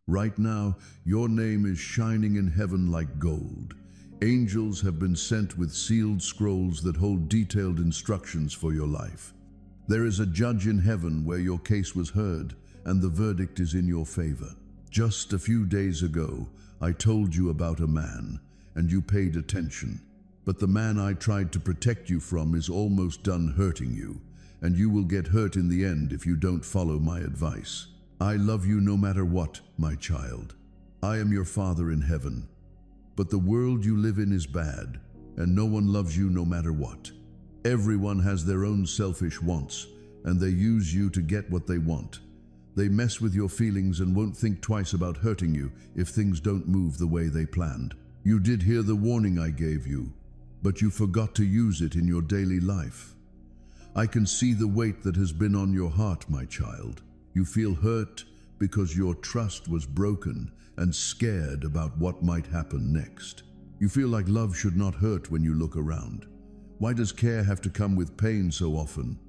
Right now, your name is shining in heaven like gold. Angels have been sent with sealed scrolls that hold detailed instructions for your life. There is a judge in heaven where your case was heard, and the verdict is in your favor. Just a few days ago, I told you about a man, and you paid attention. But the man I tried to protect you from is almost done hurting you, and you will get hurt in the end if you don't follow my advice. I love you no matter what, my child. I am your Father in heaven. But the world you live in is bad, and no one loves you no matter what. Everyone has their own selfish wants, and they use you to get what they want. They mess with your feelings and won't think twice about hurting you if things don't move the way they planned. You did hear the warning I gave you, but you forgot to use it in your daily life. I can see the weight that has been on your heart, my child. You feel hurt because your trust was broken and scared about what might happen next. You feel like love should not hurt when you look around. Why does care have to come with pain so often?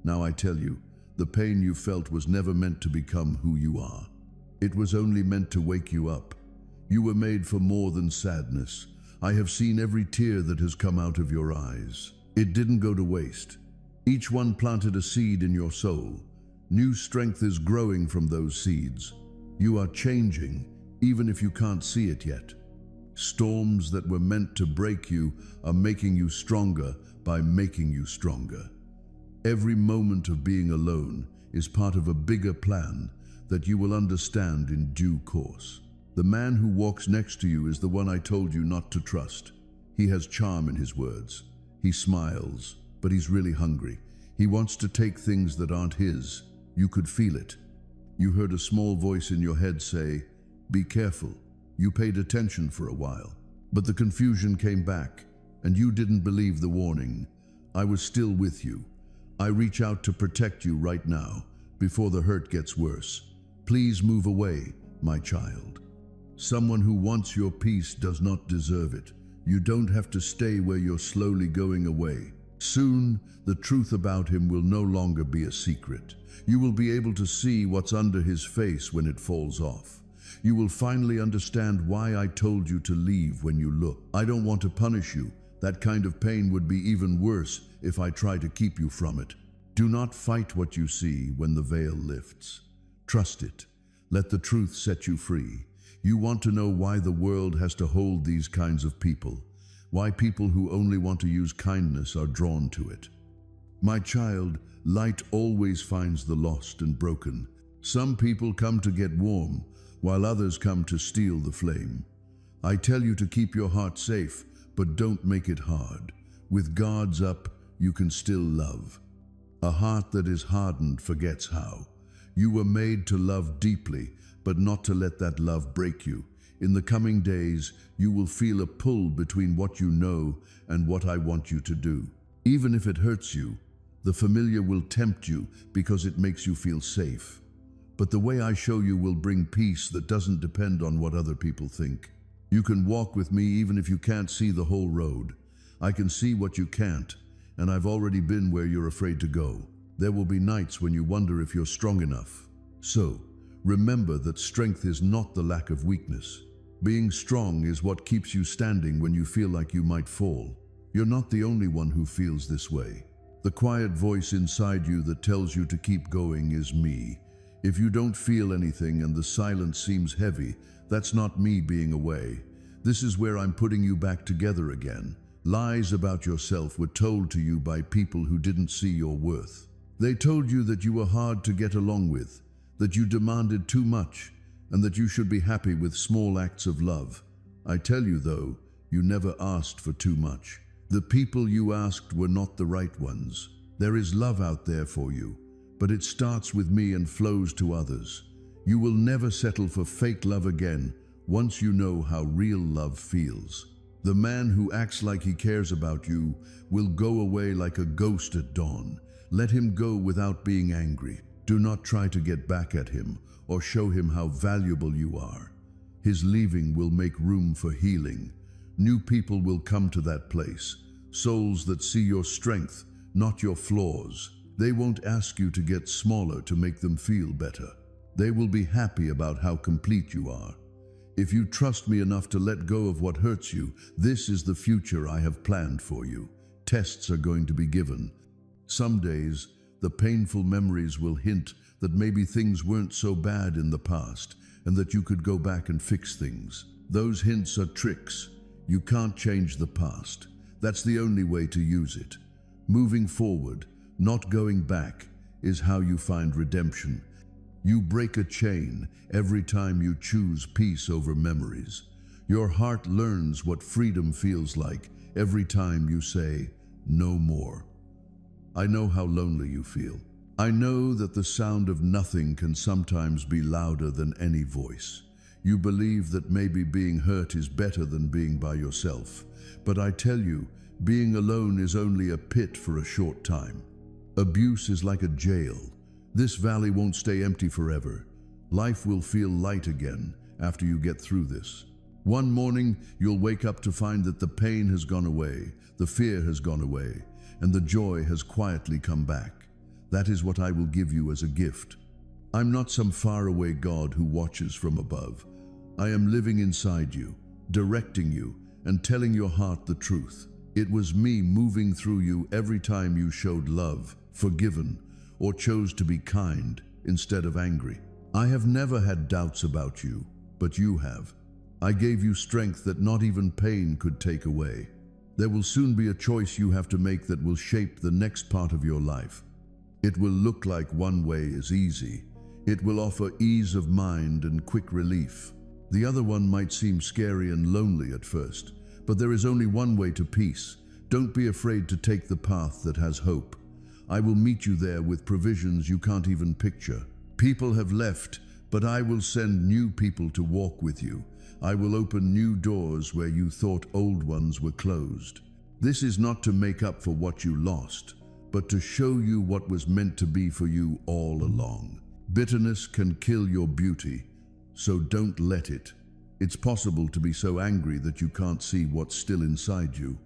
Now I tell you, the pain you felt was never meant to become who you are. It was only meant to wake you up. You were made for more than sadness. I have seen every tear that has come out of your eyes. It didn't go to waste. Each one planted a seed in your soul. New strength is growing from those seeds. You are changing, even if you can't see it yet. Storms that were meant to break you are making you stronger by making you stronger. Every moment of being alone is part of a bigger plan that you will understand in due course. The man who walks next to you is the one I told you not to trust. He has charm in his words. He smiles, but he's really hungry. He wants to take things that aren't his. You could feel it. You heard a small voice in your head say, "Be careful." You paid attention for a while, but the confusion came back, and you didn't believe the warning. I was still with you. I reach out to protect you right now, before the hurt gets worse. Please move away, my child. Someone who wants your peace does not deserve it. You don't have to stay where you're slowly going away. Soon, the truth about him will no longer be a secret. You will be able to see what's under his face when it falls off. You will finally understand why I told you to leave when you look. I don't want to punish you. That kind of pain would be even worse if I try to keep you from it. Do not fight what you see when the veil lifts. Trust it. Let the truth set you free. You want to know why the world has to hold these kinds of people, why people who only want to use kindness are drawn to it. My child, light always finds the lost and broken. Some people come to get warm, while others come to steal the flame. I tell you to keep your heart safe, but don't make it hard. With guards up, you can still love. A heart that is hardened forgets how. You were made to love deeply, but not to let that love break you. In the coming days, you will feel a pull between what you know and what I want you to do. Even if it hurts you, the familiar will tempt you because it makes you feel safe. But the way I show you will bring peace that doesn't depend on what other people think. You can walk with me even if you can't see the whole road. I can see what you can't, and I've already been where you're afraid to go. There will be nights when you wonder if you're strong enough. So, remember that strength is not the lack of weakness. Being strong is what keeps you standing when you feel like you might fall. You're not the only one who feels this way. The quiet voice inside you that tells you to keep going is me. If you don't feel anything and the silence seems heavy, that's not me being away. This is where I'm putting you back together again. Lies about yourself were told to you by people who didn't see your worth. They told you that you were hard to get along with, that you demanded too much, and that you should be happy with small acts of love. I tell you though, you never asked for too much. The people you asked were not the right ones. There is love out there for you, but it starts with me and flows to others. You will never settle for fake love again once you know how real love feels. The man who acts like he cares about you will go away like a ghost at dawn. Let him go without being angry. Do not try to get back at him or show him how valuable you are. His leaving will make room for healing. New people will come to that place, souls that see your strength, not your flaws. They won't ask you to get smaller to make them feel better. They will be happy about how complete you are. If you trust me enough to let go of what hurts you, this is the future I have planned for you. Tests are going to be given. Some days, the painful memories will hint that maybe things weren't so bad in the past and that you could go back and fix things. Those hints are tricks. You can't change the past. That's the only way to use it. Moving forward, not going back, is how you find redemption. You break a chain every time you choose peace over memories. Your heart learns what freedom feels like every time you say, "No more." I know how lonely you feel. I know that the sound of nothing can sometimes be louder than any voice. You believe that maybe being hurt is better than being by yourself. But I tell you, being alone is only a pit for a short time. Abuse is like a jail. This valley won't stay empty forever. Life will feel light again after you get through this. One morning, you'll wake up to find that the pain has gone away, the fear has gone away, and the joy has quietly come back. That is what I will give you as a gift. I'm not some faraway God who watches from above. I am living inside you, directing you, and telling your heart the truth. It was me moving through you every time you showed love, forgiven, or chose to be kind instead of angry. I have never had doubts about you, but you have. I gave you strength that not even pain could take away. There will soon be a choice you have to make that will shape the next part of your life. It will look like one way is easy. It will offer ease of mind and quick relief. The other one might seem scary and lonely at first, but there is only one way to peace. Don't be afraid to take the path that has hope. I will meet you there with provisions you can't even picture. People have left, but I will send new people to walk with you. I will open new doors where you thought old ones were closed. This is not to make up for what you lost, but to show you what was meant to be for you all along. Bitterness can kill your beauty, so don't let it. It's possible to be so angry that you can't see what's still inside you.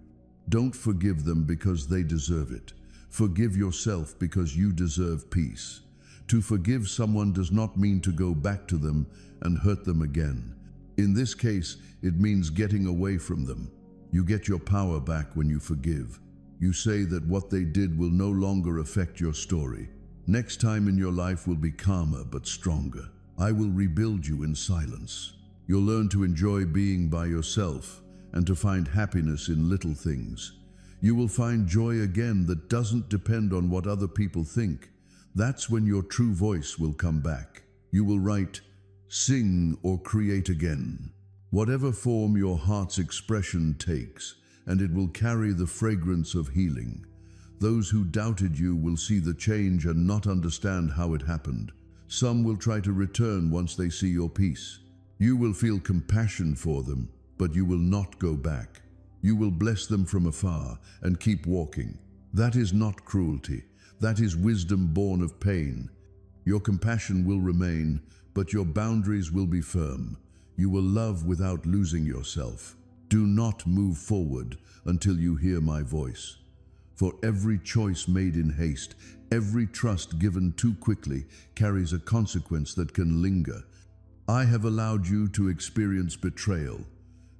Don't forgive them because they deserve it. Forgive yourself because you deserve peace. To forgive someone does not mean to go back to them and hurt them again. In this case, it means getting away from them. You get your power back when you forgive. You say that what they did will no longer affect your story. Next time in your life will be calmer but stronger. I will rebuild you in silence. You'll learn to enjoy being by yourself and to find happiness in little things. You will find joy again that doesn't depend on what other people think. That's when your true voice will come back. You will write, sing, or create again. Whatever form your heart's expression takes, and it will carry the fragrance of healing. Those who doubted you will see the change and not understand how it happened. Some will try to return once they see your peace. You will feel compassion for them, but you will not go back. You will bless them from afar and keep walking. That is not cruelty. That is wisdom born of pain. Your compassion will remain, but your boundaries will be firm. You will love without losing yourself. Do not move forward until you hear my voice. For every choice made in haste, every trust given too quickly carries a consequence that can linger. I have allowed you to experience betrayal,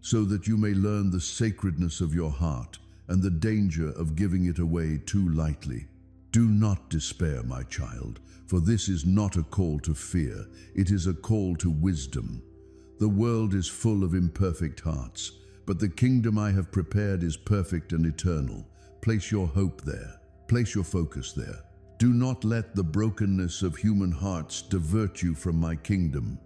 so that you may learn the sacredness of your heart and the danger of giving it away too lightly. Do not despair, my child, for this is not a call to fear, it is a call to wisdom. The world is full of imperfect hearts, but the kingdom I have prepared is perfect and eternal. Place your hope there. Place your focus there. Do not let the brokenness of human hearts divert you from my kingdom.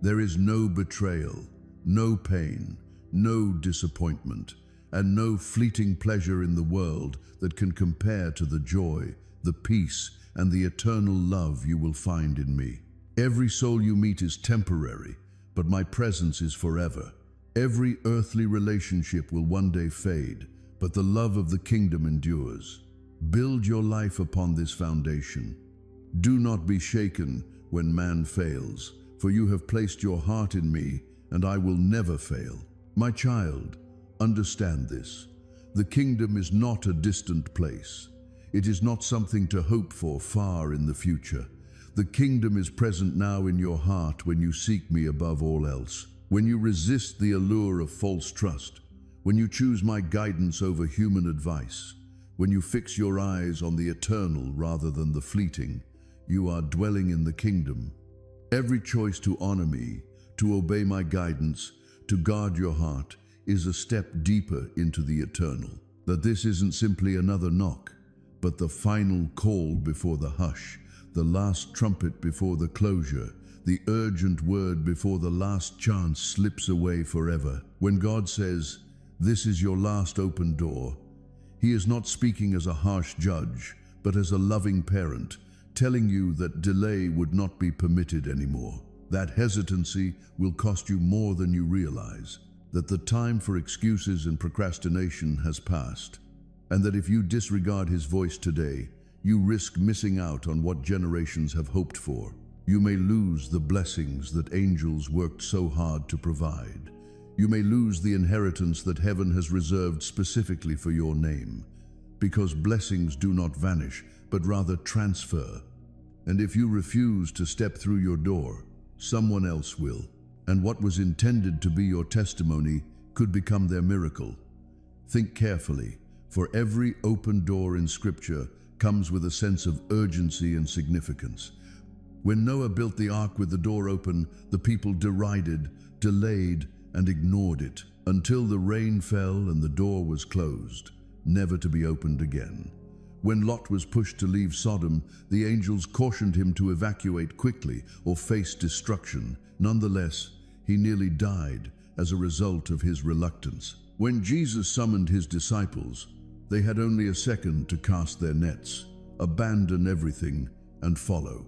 There is no betrayal, no pain, no disappointment, and no fleeting pleasure in the world that can compare to the joy, the peace, and the eternal love you will find in me. Every soul you meet is temporary, but my presence is forever. Every earthly relationship will one day fade, but the love of the kingdom endures. Build your life upon this foundation. Do not be shaken when man fails, for you have placed your heart in me, and I will never fail. My child, understand this. The kingdom is not a distant place. It is not something to hope for far in the future. The kingdom is present now in your heart when you seek me above all else, when you resist the allure of false trust, when you choose my guidance over human advice, when you fix your eyes on the eternal rather than the fleeting. You are dwelling in the kingdom. Every choice to honor me, to obey my guidance, to guard your heart, is a step deeper into the eternal. That this isn't simply another knock, but the final call before the hush, the last trumpet before the closure, the urgent word before the last chance slips away forever. When God says, "This is your last open door," He is not speaking as a harsh judge, but as a loving parent, telling you that delay would not be permitted anymore. That hesitancy will cost you more than you realize, that the time for excuses and procrastination has passed, and that if you disregard His voice today, you risk missing out on what generations have hoped for. You may lose the blessings that angels worked so hard to provide. You may lose the inheritance that heaven has reserved specifically for your name, because blessings do not vanish, but rather transfer. And if you refuse to step through your door, someone else will. And what was intended to be your testimony could become their miracle. Think carefully, for every open door in Scripture comes with a sense of urgency and significance. When Noah built the ark with the door open, the people derided, delayed, and ignored it, until the rain fell and the door was closed, never to be opened again. When Lot was pushed to leave Sodom, the angels cautioned him to evacuate quickly or face destruction. Nonetheless, he nearly died as a result of his reluctance. When Jesus summoned his disciples, they had only a second to cast their nets, abandon everything, and follow.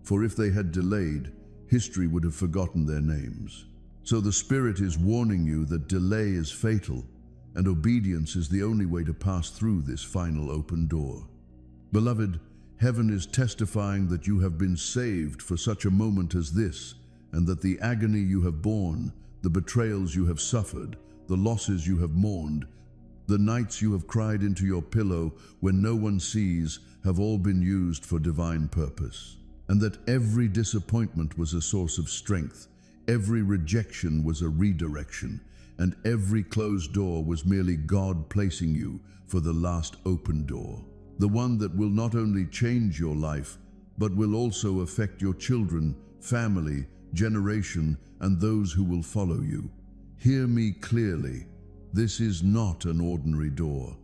For if they had delayed, history would have forgotten their names. So the Spirit is warning you that delay is fatal, and obedience is the only way to pass through this final open door. Beloved, heaven is testifying that you have been saved for such a moment as this, and that the agony you have borne, the betrayals you have suffered, the losses you have mourned, the nights you have cried into your pillow when no one sees, have all been used for divine purpose. And that every disappointment was a source of strength, every rejection was a redirection, and every closed door was merely God placing you for the last open door. The one that will not only change your life, but will also affect your children, family, generation, and those who will follow you. Hear me clearly. This is not an ordinary door.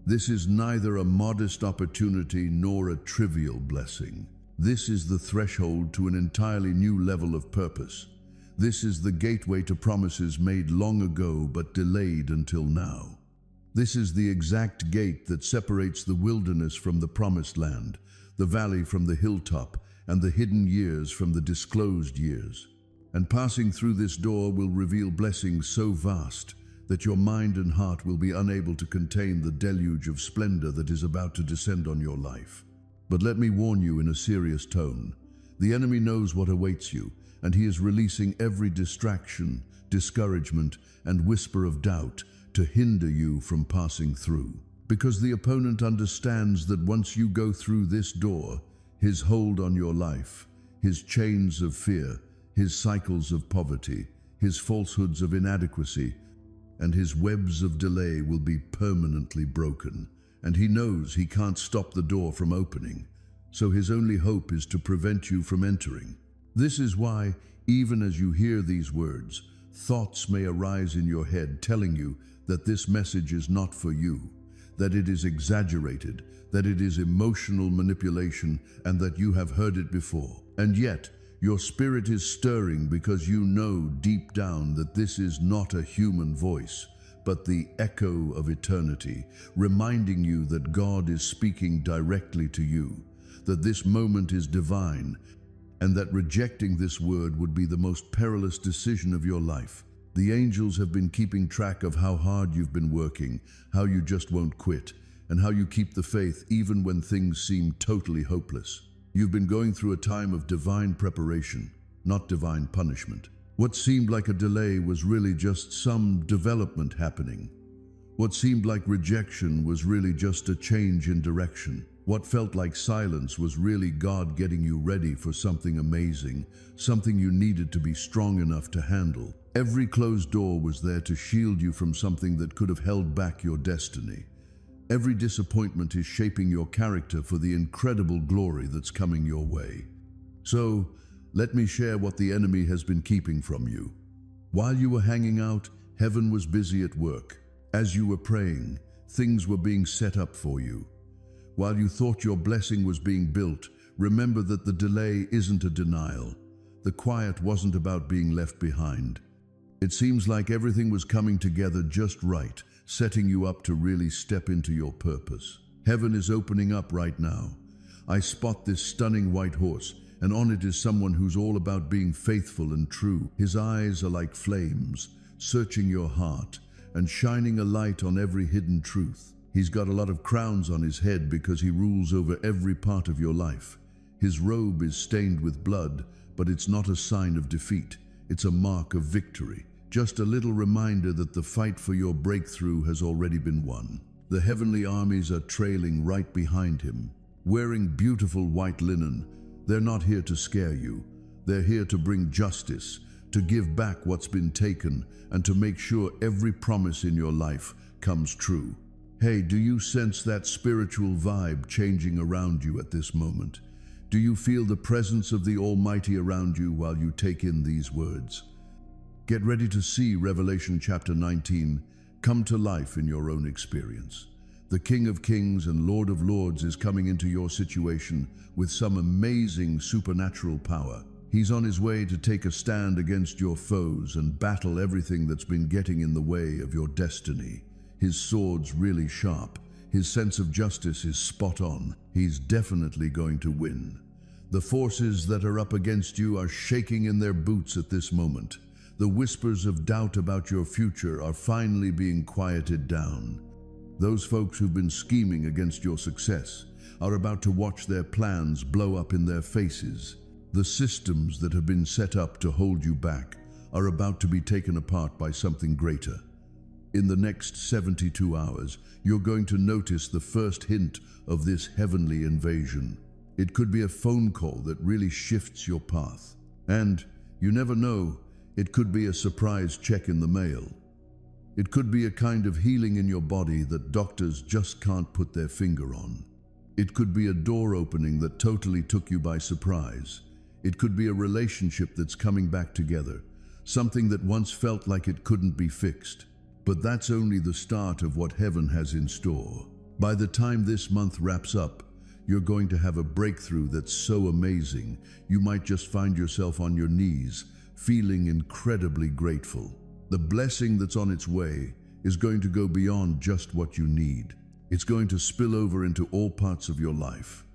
This is neither a modest opportunity nor a trivial blessing. This is the threshold to an entirely new level of purpose. This is the gateway to promises made long ago but delayed until now. This is the exact gate that separates the wilderness from the promised land, the valley from the hilltop, and the hidden years from the disclosed years. And passing through this door will reveal blessings so vast that your mind and heart will be unable to contain the deluge of splendor that is about to descend on your life. But let me warn you in a serious tone. The enemy knows what awaits you, and he is releasing every distraction, discouragement, and whisper of doubt to hinder you from passing through. Because the opponent understands that once you go through this door, his hold on your life, his chains of fear, his cycles of poverty, his falsehoods of inadequacy, and his webs of delay will be permanently broken. And he knows he can't stop the door from opening, so his only hope is to prevent you from entering. This is why, even as you hear these words, thoughts may arise in your head telling you that this message is not for you, that it is exaggerated, that it is emotional manipulation, and that you have heard it before. And yet, your spirit is stirring because you know deep down that this is not a human voice, but the echo of eternity, reminding you that God is speaking directly to you, that this moment is divine, and that rejecting this word would be the most perilous decision of your life. The angels have been keeping track of how hard you've been working, how you just won't quit, and how you keep the faith even when things seem totally hopeless. You've been going through a time of divine preparation, not divine punishment. What seemed like a delay was really just some development happening. What seemed like rejection was really just a change in direction. What felt like silence was really God getting you ready for something amazing, something you needed to be strong enough to handle. Every closed door was there to shield you from something that could have held back your destiny. Every disappointment is shaping your character for the incredible glory that's coming your way. So, let me share what the enemy has been keeping from you. While you were hanging out, heaven was busy at work. As you were praying, things were being set up for you. While you thought your blessing was being built, remember that the delay isn't a denial. The quiet wasn't about being left behind. It seems like everything was coming together just right, setting you up to really step into your purpose. Heaven is opening up right now. I spot this stunning white horse, and on it is someone who's all about being faithful and true. His eyes are like flames, searching your heart and shining a light on every hidden truth. He's got a lot of crowns on his head because he rules over every part of your life. His robe is stained with blood, but it's not a sign of defeat. It's a mark of victory. Just a little reminder that the fight for your breakthrough has already been won. The heavenly armies are trailing right behind him. Wearing beautiful white linen, they're not here to scare you. They're here to bring justice, to give back what's been taken, and to make sure every promise in your life comes true. Hey, do you sense that spiritual vibe changing around you at this moment? Do you feel the presence of the Almighty around you while you take in these words? Get ready to see Revelation chapter 19 come to life in your own experience. The King of Kings and Lord of Lords is coming into your situation with some amazing supernatural power. He's on his way to take a stand against your foes and battle everything that's been getting in the way of your destiny. His sword's really sharp. His sense of justice is spot on. He's definitely going to win. The forces that are up against you are shaking in their boots at this moment. The whispers of doubt about your future are finally being quieted down. Those folks who've been scheming against your success are about to watch their plans blow up in their faces. The systems that have been set up to hold you back are about to be taken apart by something greater. In the next 72 hours, you're going to notice the first hint of this heavenly invasion. It could be a phone call that really shifts your path. And, you never know, it could be a surprise check in the mail. It could be a kind of healing in your body that doctors just can't put their finger on. It could be a door opening that totally took you by surprise. It could be a relationship that's coming back together, something that once felt like it couldn't be fixed. But that's only the start of what heaven has in store. By the time this month wraps up, you're going to have a breakthrough that's so amazing, you might just find yourself on your knees, feeling incredibly grateful. The blessing that's on its way is going to go beyond just what you need. It's going to spill over into all parts of your life.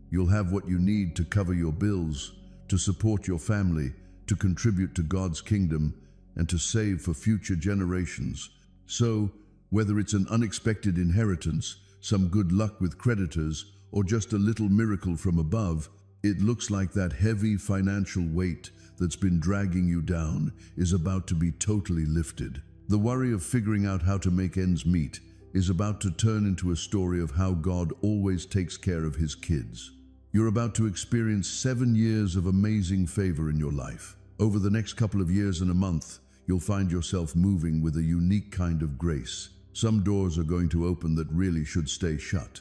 You'll have what you need to cover your bills, to support your family, to contribute to God's kingdom, and to save for future generations. So, whether it's an unexpected inheritance, some good luck with creditors, or just a little miracle from above, it looks like that heavy financial weight that's been dragging you down is about to be totally lifted. The worry of figuring out how to make ends meet is about to turn into a story of how God always takes care of his kids. You're about to experience 7 years of amazing favor in your life. Over the next couple of years and a month, you'll find yourself moving with a unique kind of grace. Some doors are going to open that really should stay shut.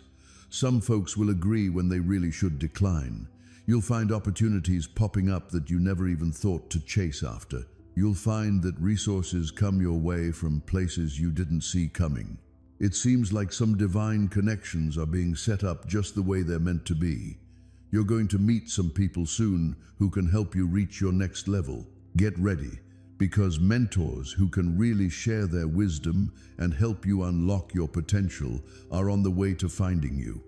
Some folks will agree when they really should decline. You'll find opportunities popping up that you never even thought to chase after. You'll find that resources come your way from places you didn't see coming. It seems like some divine connections are being set up just the way they're meant to be. You're going to meet some people soon who can help you reach your next level. Get ready, because mentors who can really share their wisdom and help you unlock your potential are on the way to finding you.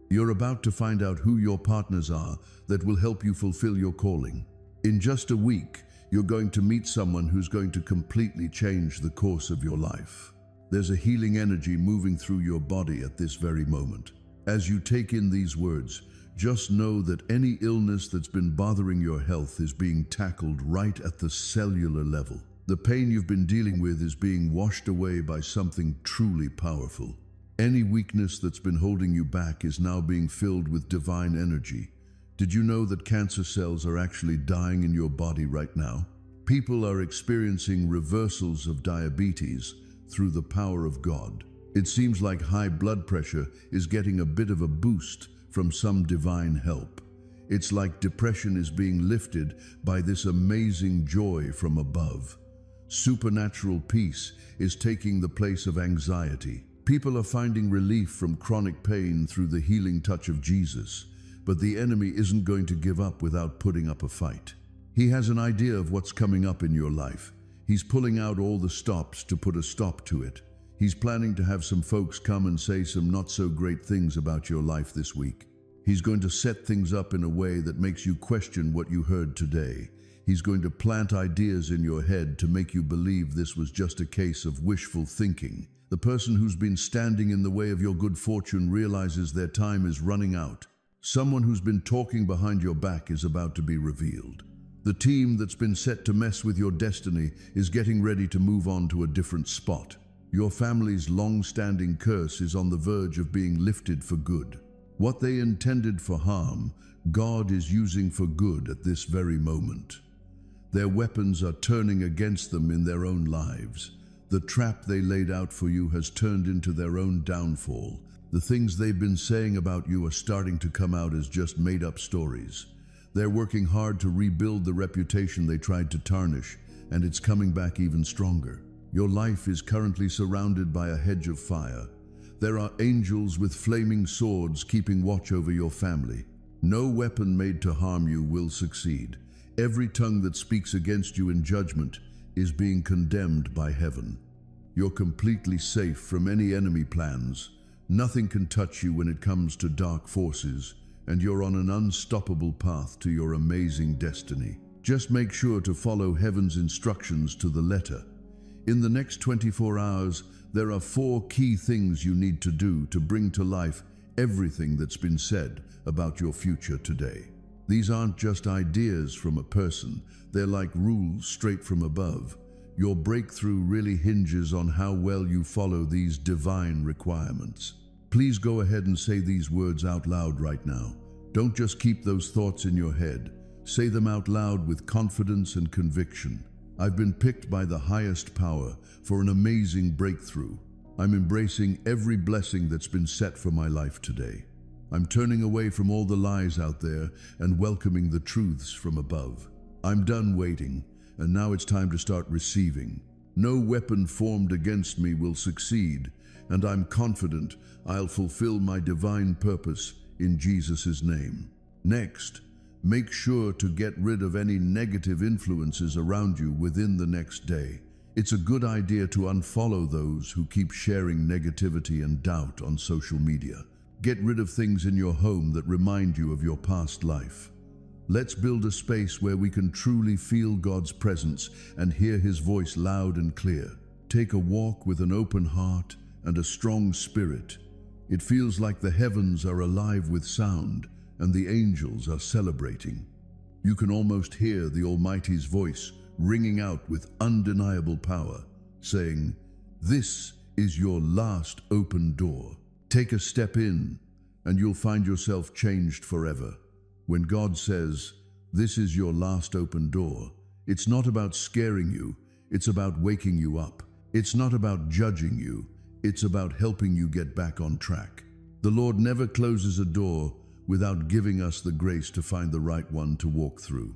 You're about to find out who your partners are that will help you fulfill your calling. In just a week, you're going to meet someone who's going to completely change the course of your life. There's a healing energy moving through your body at this very moment. As you take in these words, just know that any illness that's been bothering your health is being tackled right at the cellular level. The pain you've been dealing with is being washed away by something truly powerful. Any weakness that's been holding you back is now being filled with divine energy. Did you know that cancer cells are actually dying in your body right now? People are experiencing reversals of diabetes through the power of God. It seems like high blood pressure is getting a bit of a boost from some divine help. It's like depression is being lifted by this amazing joy from above. Supernatural peace is taking the place of anxiety. People are finding relief from chronic pain through the healing touch of Jesus, but the enemy isn't going to give up without putting up a fight. He has an idea of what's coming up in your life. He's pulling out all the stops to put a stop to it. He's planning to have some folks come and say some not so great things about your life this week. He's going to set things up in a way that makes you question what you heard today. He's going to plant ideas in your head to make you believe this was just a case of wishful thinking. The person who's been standing in the way of your good fortune realizes their time is running out. Someone who's been talking behind your back is about to be revealed. The team that's been set to mess with your destiny is getting ready to move on to a different spot. Your family's long-standing curse is on the verge of being lifted for good. What they intended for harm, God is using for good at this very moment. Their weapons are turning against them in their own lives. The trap they laid out for you has turned into their own downfall. The things they've been saying about you are starting to come out as just made-up stories. They're working hard to rebuild the reputation they tried to tarnish, and it's coming back even stronger. Your life is currently surrounded by a hedge of fire. There are angels with flaming swords keeping watch over your family. No weapon made to harm you will succeed. Every tongue that speaks against you in judgment is being condemned by heaven. You're completely safe from any enemy plans. Nothing can touch you when it comes to dark forces, and you're on an unstoppable path to your amazing destiny. Just make sure to follow heaven's instructions to the letter. In the next 24 hours, there are 4 key things you need to do to bring to life everything that's been said about your future today. These aren't just ideas from a person. They're like rules straight from above. Your breakthrough really hinges on how well you follow these divine requirements. Please go ahead and say these words out loud right now. Don't just keep those thoughts in your head. Say them out loud with confidence and conviction. I've been picked by the highest power for an amazing breakthrough. I'm embracing every blessing that's been set for my life today. I'm turning away from all the lies out there and welcoming the truths from above. I'm done waiting, and now it's time to start receiving. No weapon formed against me will succeed, and I'm confident I'll fulfill my divine purpose in Jesus' name. Next, make sure to get rid of any negative influences around you within the next day. It's a good idea to unfollow those who keep sharing negativity and doubt on social media. Get rid of things in your home that remind you of your past life. Let's build a space where we can truly feel God's presence and hear His voice loud and clear. Take a walk with an open heart and a strong spirit. It feels like the heavens are alive with sound and the angels are celebrating. You can almost hear the Almighty's voice ringing out with undeniable power, saying, "This is your last open door. Take a step in, and you'll find yourself changed forever." When God says, "This is your last open door," it's not about scaring you, it's about waking you up. It's not about judging you, it's about helping you get back on track. The Lord never closes a door without giving us the grace to find the right one to walk through.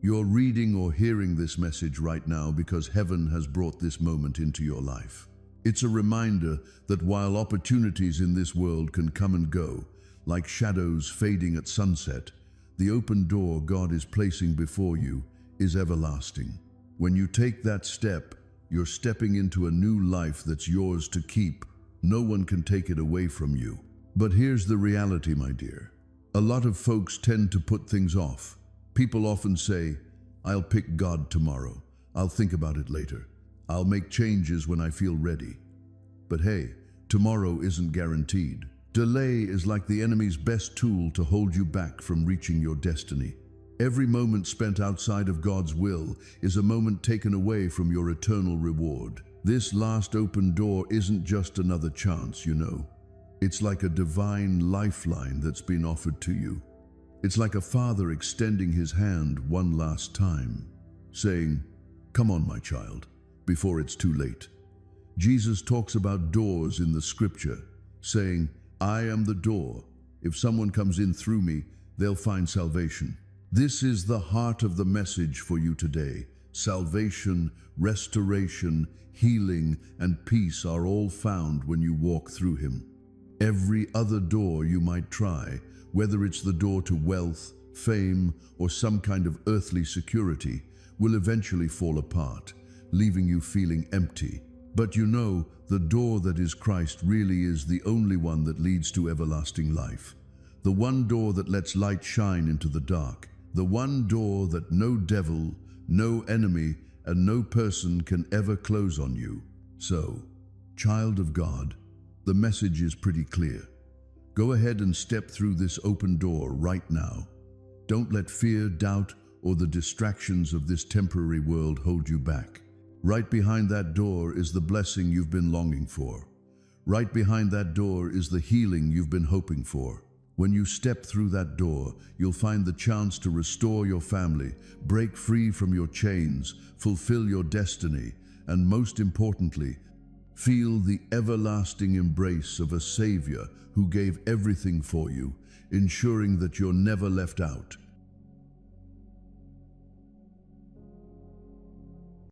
You're reading or hearing this message right now because heaven has brought this moment into your life. It's a reminder that while opportunities in this world can come and go, like shadows fading at sunset, the open door God is placing before you is everlasting. When you take that step, you're stepping into a new life that's yours to keep. No one can take it away from you. But here's the reality, my dear. A lot of folks tend to put things off. People often say, "I'll pick God tomorrow. I'll think about it later. I'll make changes when I feel ready." But hey, tomorrow isn't guaranteed. Delay is like the enemy's best tool to hold you back from reaching your destiny. Every moment spent outside of God's will is a moment taken away from your eternal reward. This last open door isn't just another chance, you know. It's like a divine lifeline that's been offered to you. It's like a father extending his hand one last time, saying, "Come on, my child, before it's too late." Jesus talks about doors in the scripture, saying, "I am the door. If someone comes in through me, they'll find salvation." This is the heart of the message for you today. Salvation, restoration, healing, and peace are all found when you walk through him. Every other door you might try, whether it's the door to wealth, fame, or some kind of earthly security, will eventually fall apart, leaving you feeling empty. But you know, the door that is Christ really is the only one that leads to everlasting life. The one door that lets light shine into the dark. The one door that no devil, no enemy, and no person can ever close on you. So, child of God, the message is pretty clear. Go ahead and step through this open door right now. Don't let fear, doubt, or the distractions of this temporary world hold you back. Right behind that door is the blessing you've been longing for. Right behind that door is the healing you've been hoping for. When you step through that door, you'll find the chance to restore your family, break free from your chains, fulfill your destiny, and most importantly, feel the everlasting embrace of a Savior who gave everything for you, ensuring that you're never left out.